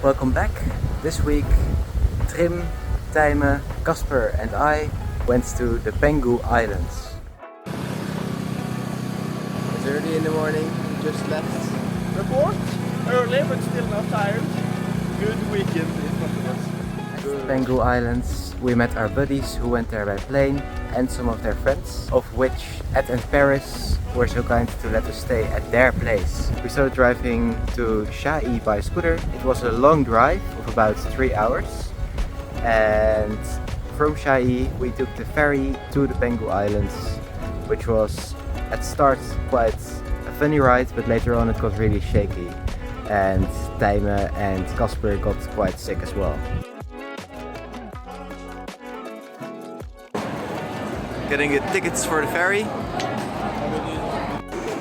Welcome back. This week, Trim, Tijmen, Casper and I went to the Penghu Islands. It's early in the morning, we just left. Report early but still not tired. Good weekend in front of us. At Penghu Islands, we met our buddies who went there by plane and some of their friends, of which Ed and Paris were so kind to let us stay at their place. We started driving to Shai by scooter. It was a long drive of about 3 hours, and from Shai we took the ferry to the Penghu Islands, which was at start quite a funny ride, but later on it got really shaky and Tijmen and Casper got quite sick as well. Getting the tickets for the ferry.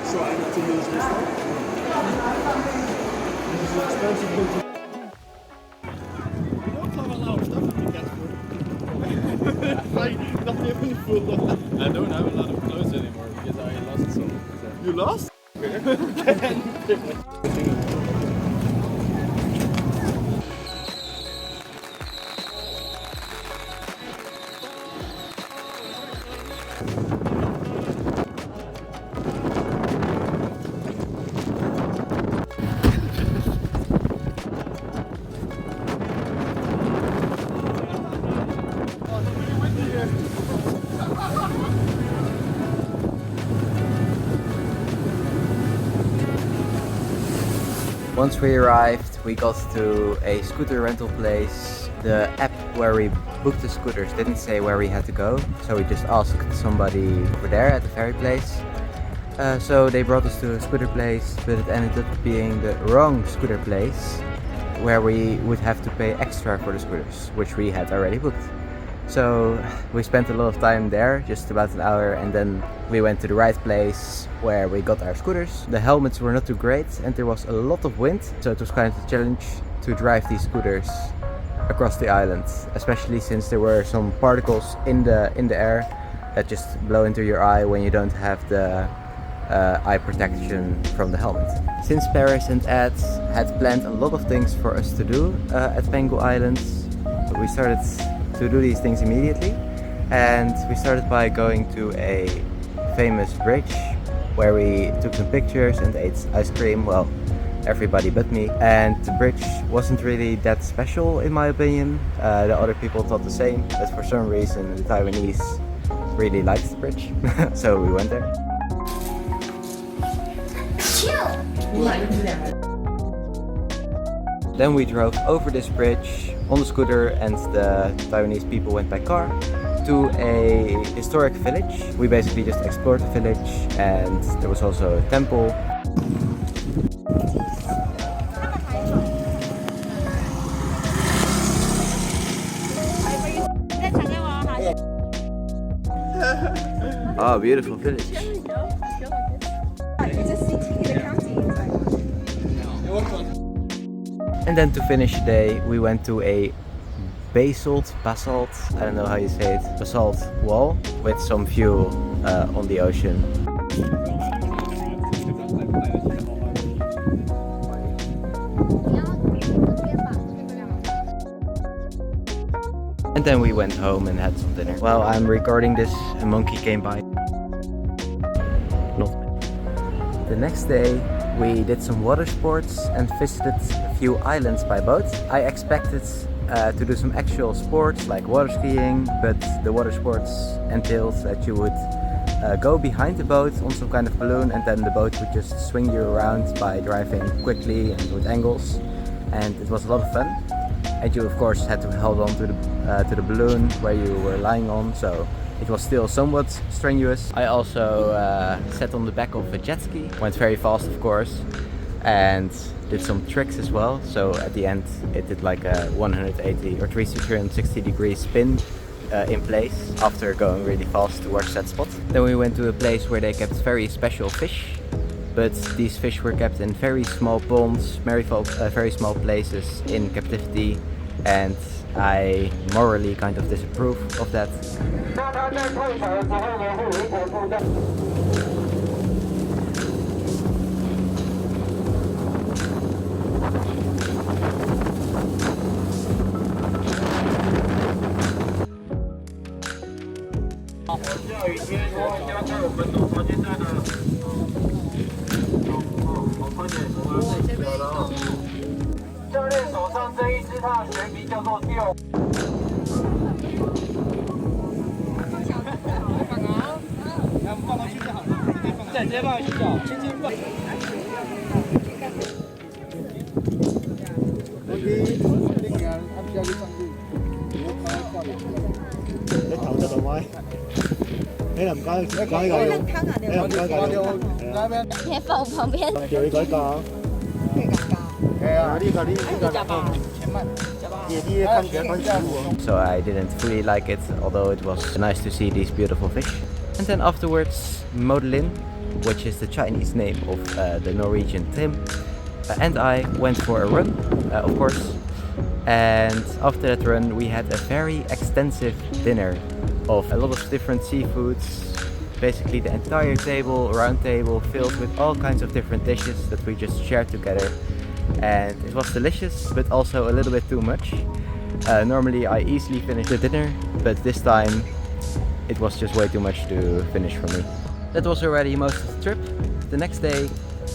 So I need to use this one. This is expensive. We don't have a lot of stuff in the Casper. Like, not even full. I don't have a lot of clothes anymore because I lost some. So. You lost? Once we arrived, we got to a scooter rental place. The app where we booked the scooters didn't say where we had to go, so we just asked somebody over there at the ferry place. So they brought us to a scooter place, but it ended up being the wrong scooter place, where we would have to pay extra for the scooters, which we had already booked. So we spent a lot of time there, just about an hour, and then we went to the right place where we got our scooters. The helmets were not too great and there was a lot of wind, so it was kind of a challenge to drive these scooters across the island, especially since there were some particles in the air that just blow into your eye when you don't have the eye protection from the helmet. Since Paris and Ed had planned a lot of things for us to do at Penghu Islands, we started to do these things immediately, and we started by going to a famous bridge where we took some pictures and ate ice cream. Well, everybody but me. And the bridge wasn't really that special in my opinion. The other people thought the same, but for some reason the Taiwanese really liked the bridge. So we went there. Then we drove over this bridge on the scooter, and the Taiwanese people went by car to a historic village. We basically just explored the village, and there was also a temple. Oh, beautiful village. It's a city in a county. And then to finish the day, we went to a basalt, I don't know how you say it, basalt wall with some view on the ocean. And then we went home and had some dinner. While I'm recording this, a monkey came by. Not me. The next day, we did some water sports and visited a few islands by boat. I expected to do some actual sports like water skiing, but the water sports entailed that you would go behind the boat on some kind of balloon, and then the boat would just swing you around by driving quickly and with angles, and it was a lot of fun. And you of course had to hold on to the balloon where you were lying on, so it was still somewhat strenuous. I also sat on the back of a jet ski, went very fast of course, and did some tricks as well. So at the end it did like a 180 or 360 degree spin in place after going really fast towards that spot. Then we went to a place where they kept very special fish, but these fish were kept in very small ponds, very small places in captivity, and I morally kind of disapprove of that. 再直接放下去脚，轻轻放。你頭出到位，你唔該，講呢個用，你唔該講用，你放旁邊。叫你改講。係啊，呢個前慢，姐弟看起來很辛苦。 So I didn't fully like it, although it was nice to see these beautiful fish. And then afterwards, Modelin, which is the Chinese name of the Norwegian Tim, and I went for a run, of course. And after that run, we had a very extensive dinner of a lot of different seafoods. Basically the entire table, round table, filled with all kinds of different dishes that we just shared together. And it was delicious, but also a little bit too much. Normally I easily finish the dinner, but this time it was just way too much to finish for me. That was already most of the trip. The next day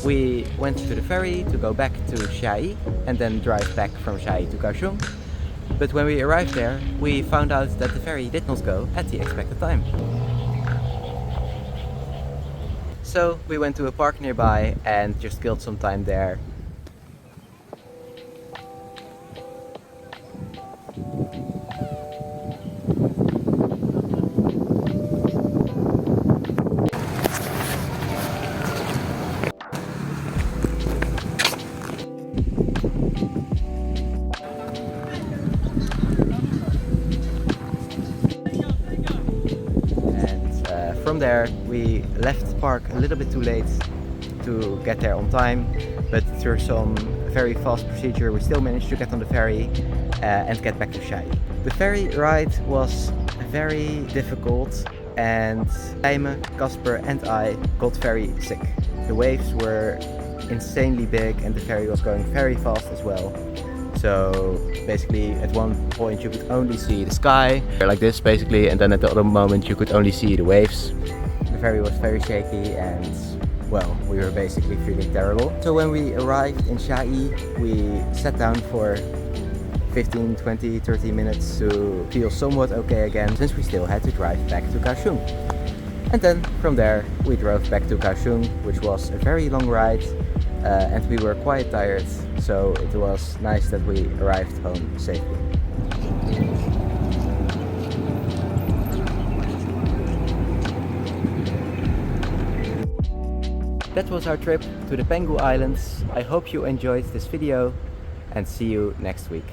we went to the ferry to go back to Chiayi and then drive back from Chiayi to Kaohsiung. But when we arrived there, we found out that the ferry did not go at the expected time. So we went to a park nearby and just killed some time there. From there we left the park a little bit too late to get there on time, but through some very fast procedure we still managed to get on the ferry and get back to Chiayi. The ferry ride was very difficult and Jaime, Casper and I got very sick. The waves were insanely big and the ferry was going very fast as well. So basically at one point you could only see the sky, like this basically, and then at the other moment you could only see the waves. The ferry was very shaky and well, we were basically feeling terrible. So when we arrived in Chiayi, we sat down for 15, 20, 30 minutes to feel somewhat okay again, since we still had to drive back to Kaohsiung. And then from there we drove back to Kaohsiung, which was a very long ride. And we were quite tired, so it was nice that we arrived home safely. That was our trip to the Penghu Islands. I hope you enjoyed this video and see you next week.